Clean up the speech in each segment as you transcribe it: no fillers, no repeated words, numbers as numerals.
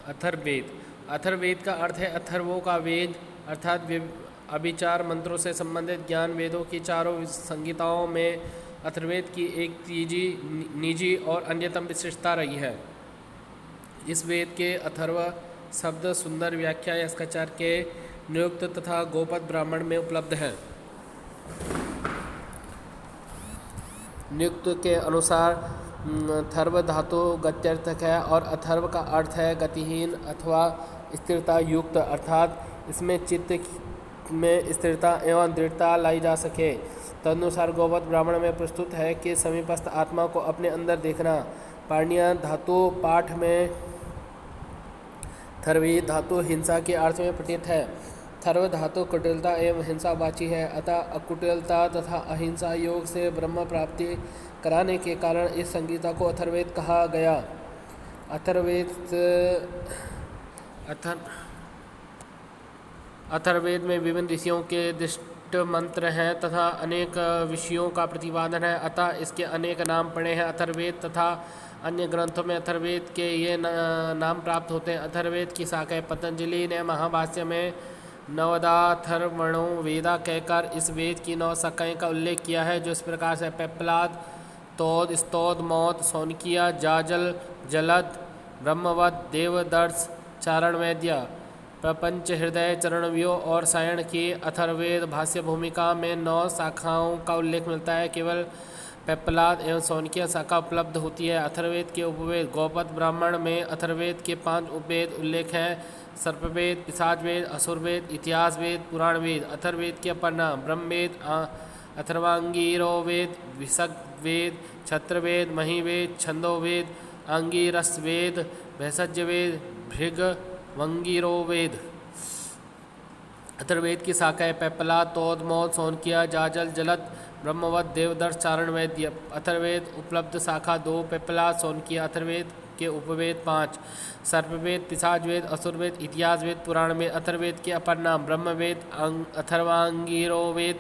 अथर्ववेद। अथर्ववेद का अर्थ है अथर्वों का वेद, अर्थात अभिचार मंत्रों से संबंधित ज्ञान। वेदों की चारों संहिताओं में अथर्ववेद की एक निजी और अन्यतम विशिष्टता रही है। इस वेद के अथर्व शब्द सुंदर व्याख्या यास्काचार्य के निरुक्त तथा गोपद ब्राह्मण में उपलब्ध है। निरुक्त के अनुसार थर्व धातु गत्यर्थक है और अथर्व का अर्थ है गतिहीन अथवा स्थिरता युक्त, अर्थात इसमें चित्त में स्थिरता एवं दृढ़ता लाई जा सके। तदनुसार गोपद ब्राह्मण में प्रस्तुत है कि समीपस्थ आत्मा को अपने अंदर देखना। पाणिनीय धातु पाठ में थर्वी धातु हिंसा के अर्थ में प्रतीत है। थर्व धातु कुटिलता एवं हिंसावाची है, अतः अकुटिलता तथा अहिंसा योग से ब्रह्म प्राप्ति कराने के कारण इस संगीता को अथर्ववेद कहा गया। अथर्ववेद में विभिन्न ऋषियों के दृष्ट मंत्र हैं तथा अनेक विषयों का प्रतिपादन है, अतः इसके अनेक नाम पड़े हैं। अथर्ववेद तथा अन्य ग्रंथों में अथर्ववेद के ये नाम प्राप्त होते हैं। अथर्ववेद की शाखा पतंजलि ने महाभाष्य में नवदाथर्वणो वेदा कहकर इस वेद की 9 शाखाएं का उल्लेख किया है, जो इस प्रकार से पेप्पलाद, तोद, स्तोद, मौत, सौनकिया, जाजल, जलद, ब्रह्मवद, देवदर्श, चारणवेद्य, प्रपंच हृदय, चरणव्यूह और सायण की अथर्ववेद भाष्य भूमिका में 9 शाखाओं का उल्लेख मिलता है। केवल पेप्पलाद एवं सौनकिया शाखा उपलब्ध होती है। अथर्ववेद के उपवेद गोपद ब्राह्मण में अथर्ववेद के 5 उपवेद उल्लेख हैं: सर्पवेद, पिशाचवेद, असुरवेद, इतिहास वेद, पुराण वेद। अथर्ववेद के अपर नाम ब्रह्मवेद, अथर्वांगिरोवेद, विसर्गवेद, छत्रवेद, महिवेद, छंदोवेद, अंगिरसवेद, भेषजवेद, भृगवंगिरोवेद। अथर्ववेद की शाखाएं पेप्पलाद, तोद, मौत, सौनकिया, जाजल, जलद, ब्रह्मवद, देवदर्श, चारणवेद्य। अथर्ववेद उपलब्ध शाखा 2 पेप्पलाद, सौनकिया। अथर्ववेद के उपवेद 5 सर्पवेद, पिशाचवेद, असुरवेद, इतिहास वेद, पुराण वेद। अथर्ववेद के अपर नाम ब्रह्मवेद, अथर्वांगिरोवेद,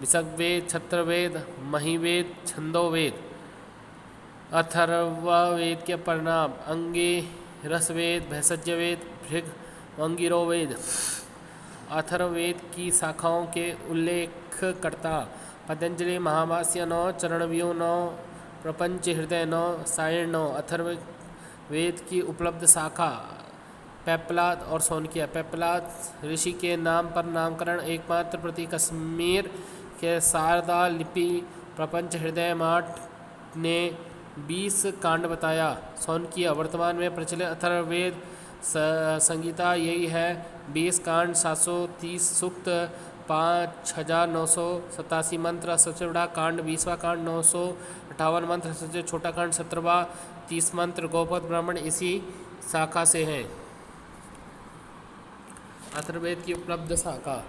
विसर्गवेद, छत्रवेद, महिवेद, छंदोवेद। अथर्ववेद के अपर नाम अंगिरसवेद, भेषजवेद, भृगवंगिरोवेद। अथर्ववेद की शाखाओं के उल्लेखकर्ता पतंजलि। महाभाष्य 9, चरणव्यूह 9, प्रपंच हृदय 9, सायण 9। अथर्ववेद की उपलब्ध शाखा पेप्पलाद और सौनकिया। पेप्पलाद ऋषि के नाम पर नामकरण एकमात्र प्रति कश्मीर के शारदा लिपि प्रपंच हृदय माठ ने 20 कांड बताया। सौनकिया वर्तमान में प्रचलित अथर्ववेद संगीता यही है: 20 कांड, 730 सूक्त, 5987 मंत्र। सबसे बड़ा कांड 20वां कांड, 958 मंत्र। सबसे छोटा कांड 17वां, 30 मंत्र। गोपद ब्राह्मण इसी शाखा से हैं। अथर्ववेद की उपलब्ध शाखा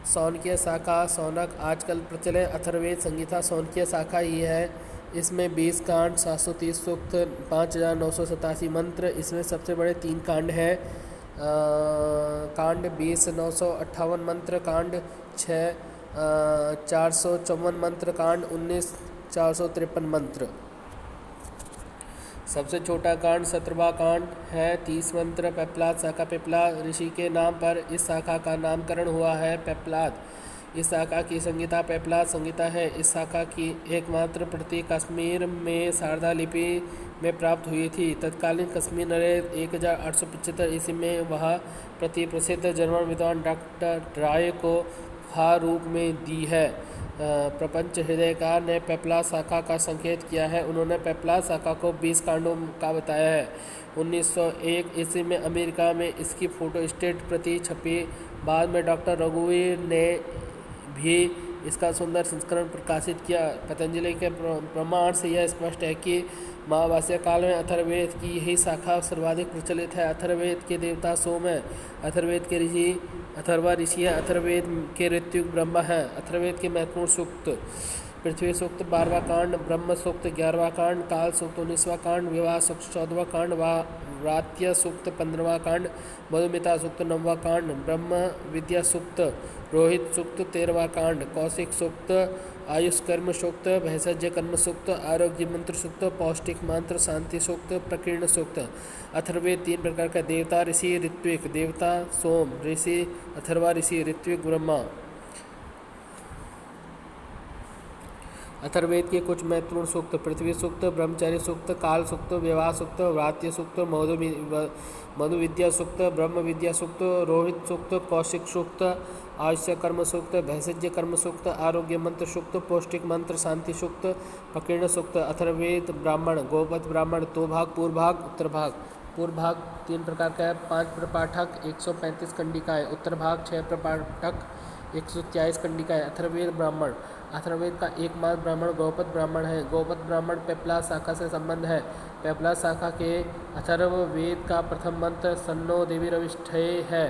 सौनकिया शाखा। सौनक आजकल प्रचलित अथर्ववेद संगीता सौनकिया शाखा ही है। इसमें 20 कांड, 730 सूक्त, 5987 मंत्र। इसमें सबसे बड़े 3 कांड हैं। कांड 20 958 मंत्र, कांड 6 454 मंत्र, कांड 19 453 मंत्र। सबसे छोटा कांड 17वां कांड है, 30 मंत्र। पेप्पलाद शाखा पेप्पलाद ऋषि के नाम पर इस शाखा का नामकरण हुआ है। पेप्पलाद इस शाखा की संगीता पेप्पलाद संगीता है। इस शाखा की एकमात्र प्रति कश्मीर में शारदा लिपि में प्राप्त हुई थी। तत्कालीन कश्मीर नरेश 1875 ईस्वी में वह प्रति प्रसिद्ध जर्मन विद्वान डॉक्टर ड्राय को उपहार रूप में दी है। प्रपंच हृदयकार ने पेप्पलाद शाखा का संकेत किया है। उन्होंने पेप्पलाद शाखा को 20 कांडों का बताया है। 1901 ईस्वी में अमेरिका में इसकी फोटोस्टेट प्रति छपी। बाद में डॉक्टर रघुवीर ने भी इसका सुंदर संस्करण प्रकाशित किया। पतंजलि के प्रमाण से यह स्पष्ट है कि महाभाष्य काल में अथर्ववेद की यही शाखा सर्वाधिक प्रचलित है। अथर्ववेद के देवता सोम हैं। अथर्ववेद के ऋषि अथर्वा ऋषि हैं। अथर्ववेद के ऋत्विक ब्रह्मा हैं। अथर्ववेद के महत्वपूर्ण सूक्त पृथ्वी सूक्त 12वां कांड, ब्रह्म सूक्त 11वां कांड, काल सूक्त 19वां कांड, विवाह सूक्त 14वां कांड, वात्य सूक्त 15वां कांड, मधुमिता सूक्त 9वां कांड, ब्रह्म विद्या सूक्त, रोहित सूक्त 13वां कांड, कौशिक सूक्त, आयुष कर्म सूक्त, भैषज्य कर्म सूक्त, आरोग्य मंत्र सूक्त, पौष्टिक मंत्र, शांति सूक्त, प्रकीर्ण सूक्त। अथर्ववेद 3 प्रकार का, देवता ऋषि ऋत्विक, देवता सोम ऋषि अथर्वा ऋषि ऋत्विक ब्रह्मा। अथर्ववेद के कुछ महत्वपूर्ण सूक्त, पृथ्वी सूक्त, ब्रह्मचर्य सूक्त, काल सूक्त, विवाह सूक्त, व्रात्य सूक्त, मधु विद्या सूक्त, ब्रह्म विद्या सूक्त, रोहित सूक्त, कौशिक सूक्त, आयुष्य कर्म सूक्त, भैषज्य कर्म सूक्त, आरोग्य मंत्र सूक्त, पौष्टिक मंत्र, शांति सूक्त, प्रकीर्ण सूक्त। अथर्ववेद ब्राह्मण, गोपद ब्राह्मण, दो भाग, पूर्व भाग, उत्तर भाग। पूर्व भाग 3 प्रकार का है, 5 प्रपाठक, 135 कंडिकाएँ, उत्तर भाग 6 प्रपाठक, 123 कंडिकाएँ। अथर्ववेद ब्राह्मण, अथर्ववेद का एकमात्र ब्राह्मण गौपद ब्राह्मण है। गौपद ब्राह्मण पेपला शाखा से संबंध है। पेपला शाखा के अथर्ववेद का प्रथम मंत्र सन्नो देवी रविष्ठे है।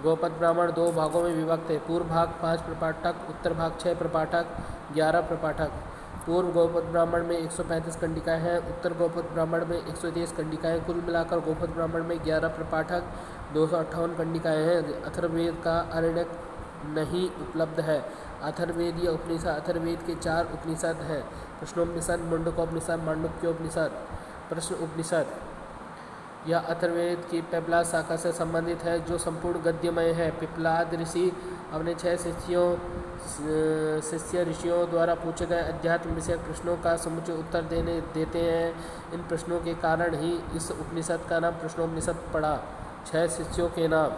गौपद ब्राह्मण 2 भागों में विभक्त है, पूर्व भाग 5 प्रपाठक, उत्तर भाग 6 प्रपाठक, 11 प्रपाठक। पूर्व गौपद ब्राह्मण में 135 कंडिकाएँ हैं, उत्तर गौपद ब्राह्मण में 123 कंडिकाएँ। कुल मिलाकर गौपद ब्राह्मण में 11 प्रपाठक, 258 कंडिकाएँ हैं। अथर्ववेद का आरण्यक नहीं उपलब्ध है। अथर्ववेदीय उपनिषद, अथर्ववेद के 4 उपनिषद हैं, प्रश्नोपनिषद, मुंडकोपनिषद, मांडुक्योपनिषद। प्रश्न उपनिषद, यह अथर्ववेद की पेपला शाखा से संबंधित है जो संपूर्ण गद्यमय है। पिप्लाद ऋषि अपने 6 शिष्य ऋषियों द्वारा पूछे गए अध्यात्म विषयक प्रश्नों का समुचित उत्तर देते हैं। इन प्रश्नों के कारण ही इस उपनिषद का नाम प्रश्नोपनिषद पड़ा। 6 शिष्यों के नाम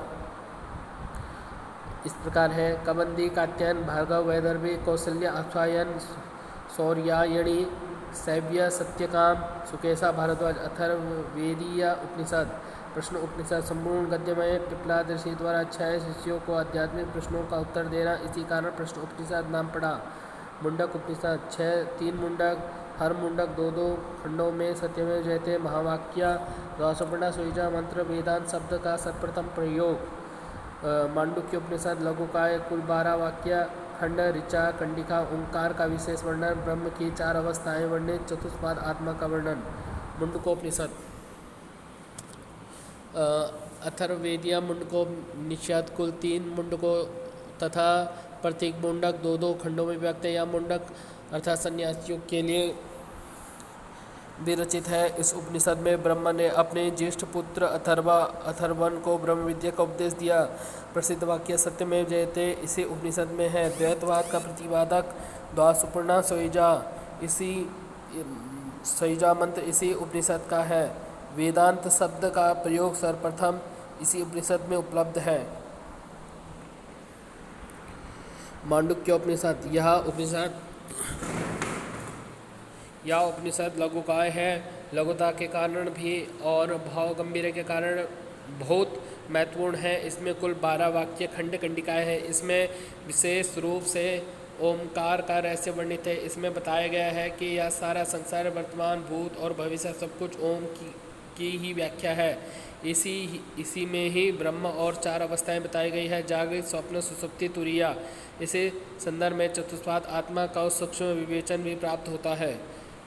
इस प्रकार है: कबंदी, कात्यायन, भार्गव, वैदर्भी, कौशल्य, अश्वायन, सौर्यायणी, शैव्य, सत्यकाम, सुकेशा, भारद्वाज। अथर्ववेदीय उपनिषद। प्रश्न उपनिषद संपूर्ण गद्यमय, पिप्लाद ऋषि द्वारा 6 शिष्यों को आध्यात्मिक प्रश्नों का उत्तर देना, इसी कारण प्रश्न उपनिषद नाम पड़ा। मुंडक उपनिषद 3 मुंडक, हर मुंडक 2-2 खंडों में सत्यमेव जयते महावाक्य, द्वासुपर्णा सुईजा मंत्र, वेदांत शब्द का सर्वप्रथम प्रयोग। मांडुक्य उपनिषद लघुकाय, कुल 12 वाक्य, खंड, ऋचा, कंडिका, ओंकार का विशेष वर्णन, ब्रह्म की 4 अवस्थाएं वर्णित, चतुष्पाद आत्मा का वर्णन। मुंडकोपनिषद। अथर्ववेदीय मुंडकोपनिषद कुल 3 मुंडकों तथा प्रत्येक मुंडक 2-2 खंडों में विभक्त है। यह मुंडक अर्थात संन्यासियों के लिए विरचित है। इस उपनिषद में ब्रह्मा ने अपने ज्येष्ठ पुत्र अथर्वन को ब्रह्म विद्या का उपदेश दिया। प्रसिद्ध वाक्य सत्यमेव जयते इसी उपनिषद में है। द्वैतवाद का प्रतिपादक द्वासुपर्णा सयुजा मंत्र इसी उपनिषद का है। वेदांत शब्द का प्रयोग सर्वप्रथम इसी उपनिषद में उपलब्ध है। मांडुक्योपनिषद। यह उपनिषद लघुकाय है। लघुता के कारण भी और भाव गंभीर के कारण बहुत महत्वपूर्ण है। इसमें कुल 12 वाक्य, खंड, कंडिकाएँ हैं। इसमें विशेष रूप से ओमकार का रहस्य वर्णित है। इसमें बताया गया है कि यह सारा संसार, वर्तमान, भूत और भविष्य सब कुछ ओम की ही व्याख्या है। इसी में ही ब्रह्म और 4 अवस्थाएं बताई गई है: जागृत, स्वप्न, सुषुप्ति, तुरीया। इसी संदर्भ में चतुष्पाद आत्मा का सूक्ष्म विवेचन भी प्राप्त होता है।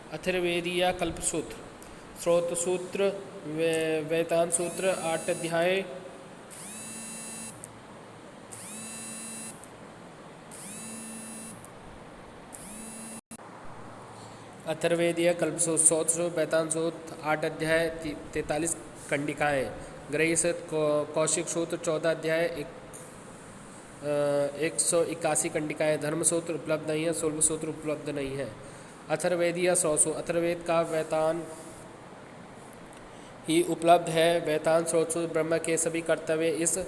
अथर्ववेदीय कल्पसूत्र, स्रोत सूत्र, वेदांत सूत्र, 8 अध्याय। अथर्ववेदीय कल्पसूत्र, स्रोत सूत्र, वेदांत सूत्र, 8 अध्याय, 43 कंडिकाएँ। ग्रही कौशिक सूत्र, 14 अध्याय, 181 कंडिकाएँ। धर्मसूत्र उपलब्ध नहीं है, शोल्भ सूत्र उपलब्ध नहीं है। अथर्ववेदीय स्रोत, अथर्ववेद का वेदांत ही उपलब्ध है। वेदांत स्रोत सूत्र ब्रह्म के सभी कर्तव्य इस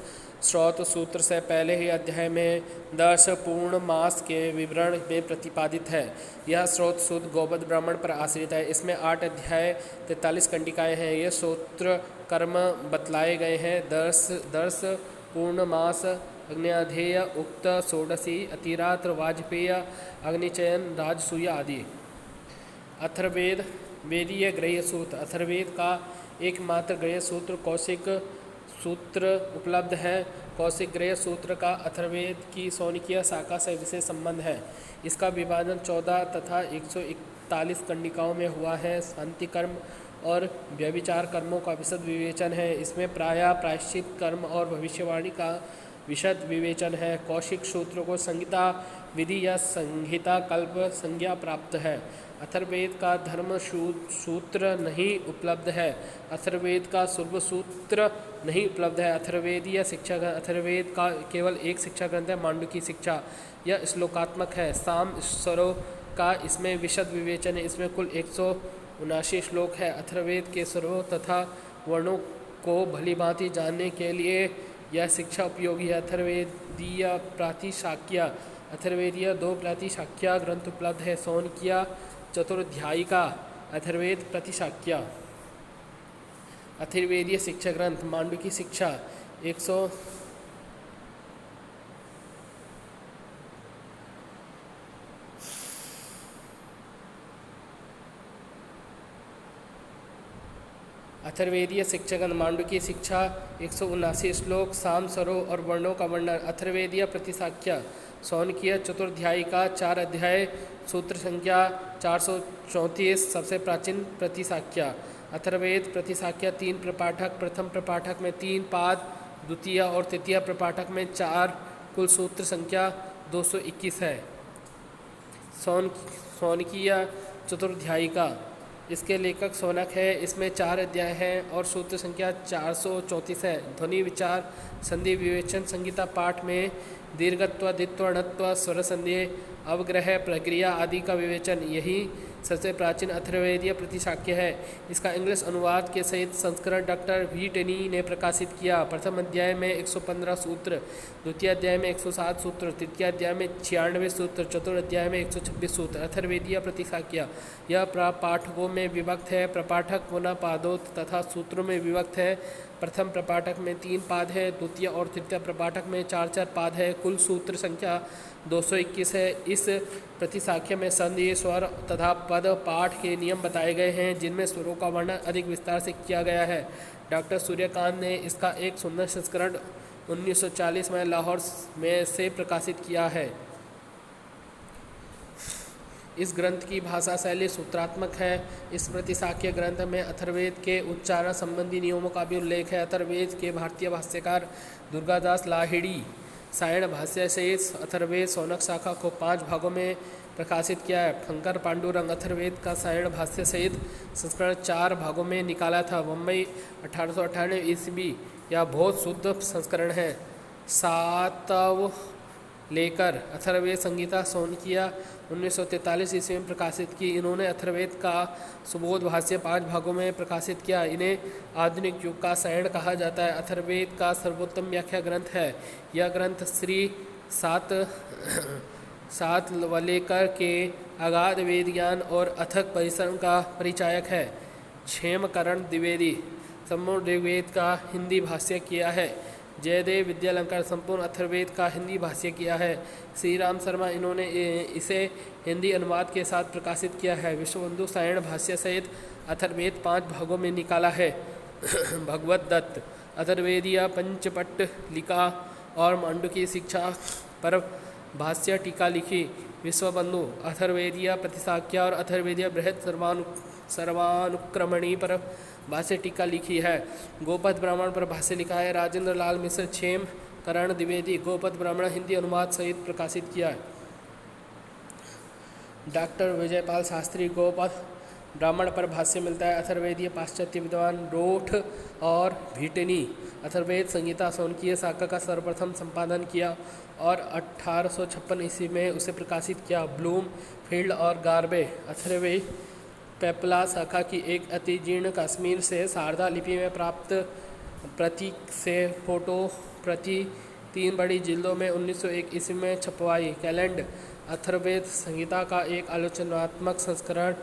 स्रोत सूत्र से पहले ही अध्याय में 10 पूर्ण मास के विवरण में प्रतिपादित है। यह स्रोत सूत्र गौपद ब्राह्मण पर आश्रित है। इसमें 8 अध्याय, 43 कंडिकाएँ हैं। ये सूत्र कर्म बतलाए गए हैं: दर्श, पूर्ण मास, अग्न्याध्येय, उक्त, षोडशी, अतिरात्र, वाजपेय, अग्निचयन, राजसूय आदि। अथर्ववेद वेदीय ग्रह्य सूत्र, अथर्ववेद का एकमात्र ग्रह्य सूत्र कौशिक सूत्र उपलब्ध है। कौशिक गृह सूत्र का अथर्ववेद की सौनिकीय शाखा से विशेष संबंध है। इसका विभाजन 14 तथा 141 कंडिकाओं में हुआ है। शांति कर्म और व्यभिचार कर्मों का विशद विवेचन है। इसमें प्रायश्चित कर्म और भविष्यवाणी का विशद विवेचन है। कौशिक सूत्र को संहिता विधि या संहिता कल्प संज्ञा प्राप्त है। अथर्ववेद का धर्म सूत्र नहीं उपलब्ध है। अथर्ववेद का सूर्व सूत्र नहीं उपलब्ध है। अथर्ववेदीय शिक्षा अथर्ववेद का केवल एक शिक्षा ग्रंथ है, मांडुक्य शिक्षा। यह श्लोकात्मक है। साम स्वरों का इसमें विशद विवेचन है। इसमें कुल 179 श्लोक है। अथर्ववेद के स्वरों तथा वर्णों को भली भांति जानने के लिए यह शिक्षा उपयोगी है। अथर्ववेदीय प्रातिशाख्य अथर्ववेदीय 2 प्रातिशाख्य ग्रंथ उपलब्ध है। सौनकिया चतुर्ध्यायिका अथर्ववेद प्रतिशाख्य। अथर्ववेदीय शिक्षा ग्रंथ मांडुक्य शिक्षा 100 अथर्ववेदीय शिक्षा ग्रंथ मांडुक्य शिक्षा 179 श्लोक, साम स्वरों और वर्णों का वर्णन। अथर्ववेदीय प्रतिशाख्य सौनकीय चतुर्ध्यायिका 4 अध्याय, सूत्र संख्या 434, सबसे प्राचीन प्रतिशाख्य। अथर्ववेद प्रतिशाख्य 3 प्रपाठक, प्रथम प्रपाठक में 3 पाद, द्वितीय और तृतीय प्रपाठक में 4, कुल सूत्र संख्या 221 है। सौनकीय चतुर्ध्यायिका इसके लेखक सौनक है। इसमें 4 अध्याय हैं और सूत्र संख्या 434 है। ध्वनि विचार संधि विवेचन संगीता पाठ में दीर्घत्व द्वित्वणत्व स्वर संधि अवग्रह प्रक्रिया आदि का विवेचन, यही सबसे प्राचीन अथर्ववेदीय प्रतिशाख्य है। इसका इंग्लिश अनुवाद के सहित संस्करण डॉक्टर वी टेनी ने प्रकाशित किया। प्रथम अध्याय में 115 सूत्र, द्वितीय अध्याय में 107 सूत्र, तृतीय अध्याय में 96 सूत्र, चतुर्थ अध्याय में 126 सूत्र। अथर्ववेदीय प्रतिशाख्य यह प्रपाठकों में विभक्त है। प्रपाठक पुनः पादों तथा सूत्रों में विभक्त है। प्रथम प्रपाठक में 3 पाद है, द्वितीय और तृतीय प्रपाठक में 4 पाद है। कुल सूत्र संख्या 221 है। इस प्रतिशाख्य में संधि स्वर तथा पद पाठ के नियम बताए गए हैं, जिनमें स्वरों का वर्णन अधिक विस्तार से किया गया है। डॉक्टर सूर्यकांत ने इसका एक सुंदर संस्करण 1940 में लाहौर में से प्रकाशित किया है। इस ग्रंथ की भाषा शैली सूत्रात्मक है। इस प्रतिशाख्य ग्रंथ में अथर्ववेद के उच्चारण संबंधी नियमों का भी उल्लेख है। अथर्ववेद के भारतीय भाष्यकार दुर्गादास लाहिड़ी सायण भाष्य से इस अथर्ववेद सौनक शाखा को 5 भागों में प्रकाशित किया है। शंकर पांडुरंग अथर्ववेद का सायण भाष्य सहित संस्करण 4 भागों में निकाला था। मुंबई 1898 ईस्वी यह बहुत शुद्ध संस्करण है। 7वां लेकर अथर्ववेद संगीता सौनकिया 1943 ईस्वी में प्रकाशित की। इन्होंने अथर्ववेद का सुबोध भाष्य 5 भागों में प्रकाशित किया। इन्हें आधुनिक युग का सायण कहा जाता है। अथर्ववेद का सर्वोत्तम व्याख्या ग्रंथ है। यह ग्रंथ श्री सात वलेकर के अगाध वेद ज्ञान और अथक परिश्रम का परिचायक है। क्षेमकरण द्विवेदी संपूर्ण ऋग्वेद का हिंदी भाष्य किया है। जयदेव विद्यालंकार संपूर्ण अथर्ववेद का हिंदी भाष्य किया है। श्री राम शर्मा इन्होंने इसे हिंदी अनुवाद के साथ प्रकाशित किया है। विश्वबंधु सायण भाष्य सहित अथर्ववेद 5 भागों में निकाला है। भगवत दत्त अथर्ववेदीय पंचपट लिखा और मांडुक्य शिक्षा पर भाष्य टीका लिखी। विश्वबंधु अथर्ववेदीय प्रतिशाख्या और अथर्ववेदीय बृहद सर्वानुक्रमणी पर भाष्य टीका लिखी है। गोपद ब्राह्मण पर भाष्य लिखा है। राजेंद्र लाल मिश्र क्षेम करण द्विवेदी गोपद ब्राह्मण हिंदी अनुवाद सहित प्रकाशित किया है। डॉक्टर विजयपाल शास्त्री गोपद ब्राह्मण पर भाष्य मिलता है। अथर्ववेदीय पाश्चात्य विद्वान रोठ और भीटनी अथर्ववेद संगीता सौनकीय शाखा का सर्वप्रथम संपादन किया और 1856 ईस्वी में उसे प्रकाशित किया। ब्लूम फील्ड और गार्बे अथर्ववेद पेपला शाखा की एक अति जीर्ण कश्मीर से शारदा लिपि में प्राप्त प्रतीक से फोटो प्रति 3 बड़ी जिल्दों में 1901 ईस्वी में छपवाई। कैलेंड अथर्ववेद संहिता का एक आलोचनात्मक संस्करण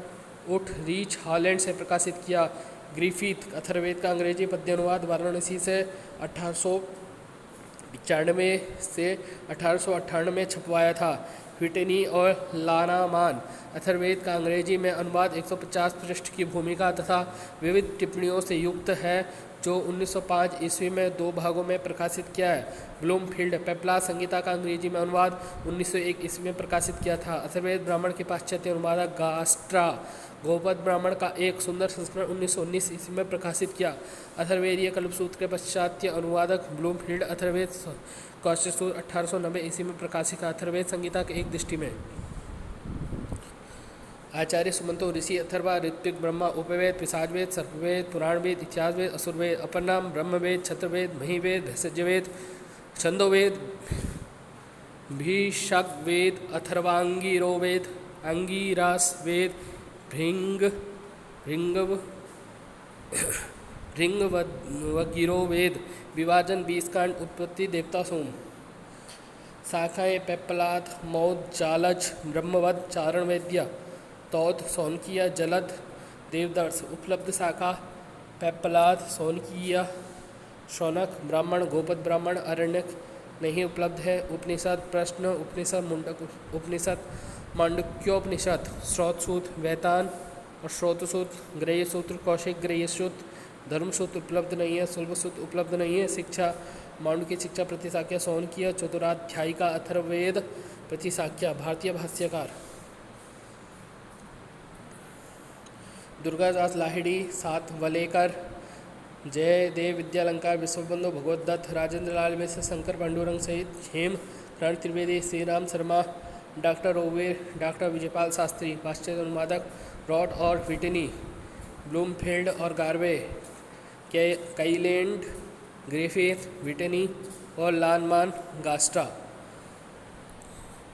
उठ रीच हॉलैंड से प्रकाशित किया। ग्रिफिथ अथर्ववेद का अंग्रेजी पद्य अनुवाद वाराणसी से 1895 से 1898 में छपवाया था। व्हिटनी और लानामान अथर्ववेद का अंग्रेजी में अनुवाद 150 पृष्ठ की भूमिका तथा विविध टिप्पणियों से युक्त है। जो 1905 ईस्वी में 2 भागों में प्रकाशित किया है। ब्लूमफील्ड पेप्लाद संहिता का अंग्रेजी में अनुवाद 1901 ईस्वी में प्रकाशित किया था। अथर्ववेद ब्राह्मण के पाश्चात्य अनुवादक गास्ट्रा गोपद ब्राह्मण का एक सुंदर संस्करण 1919 ईस्वी में प्रकाशित किया। अथर्ववेदीय कल्पसूत्र के पाश्चात्य अनुवादक ब्लूमफील्ड अथर्ववेद कौशसूत्र 1890 ईस्वी में प्रकाशित। अथर्ववेद संहिता के एक दृष्टि में आचार्य सुमंतो ऋषि अथर्वा ऋत्विक ब्रह्मा उपवेद पिशाचवेद सर्पवेद पुराणवेद इतिहासवेद असुरवेद अपरनाम ब्रह्मवेद छत्रवेद महिवेद भैषज्यवेद छंदोवेद भीषकवेद अथर्वांगिरोवेद अंगिरासवेद भृंगवगिरोवेद विभाजन 20 कांड उत्पत्ति देवता सोम। शाखाएं पेप्पलाद मौद जालज ब्रह्मवद चारणवेद्य तौद सौनकीय जलद देवदर्श। उपलब्ध शाखा पेप्पलाद सौनकीय शौनक ब्राह्मण गोपद ब्राह्मण अरण्यक नहीं उपलब्ध है। उपनिषद प्रश्न उपनिषद मुंडक उपनिषद मांडुक्योपनिषद श्रोतसूत्र वैतान और श्रोतसूत्र ग्रह्यसूत्र कौशिक ग्रह्यसूत्र धर्मसूत्र उपलब्ध नहीं है। सुलभसूत्र उपलब्ध नहीं है। शिक्षा मांडुक्य शिक्षा प्रतिशाख्या सौनकीय चतुराध्यायिका अथर्ववेद प्रतिशाख्या। भारतीय भाष्यकार दुर्गादास लाहिड़ी सात वलेकर जयदेव विद्यालंकार विश्वबंधु भगवत दत्त राजेंद्र लाल मिश्र शंकर पांडुरंग सहित हेम रण Trivedi Shri Ram Sharma doctor over doctor Vijaypal Shastri. पाश्चात्य अनुवादक रॉड और विटनी ब्लूमफील्ड और गार्वे काइलैंड ग्रिफिथ विटनी और लानमान गास्ट्रा।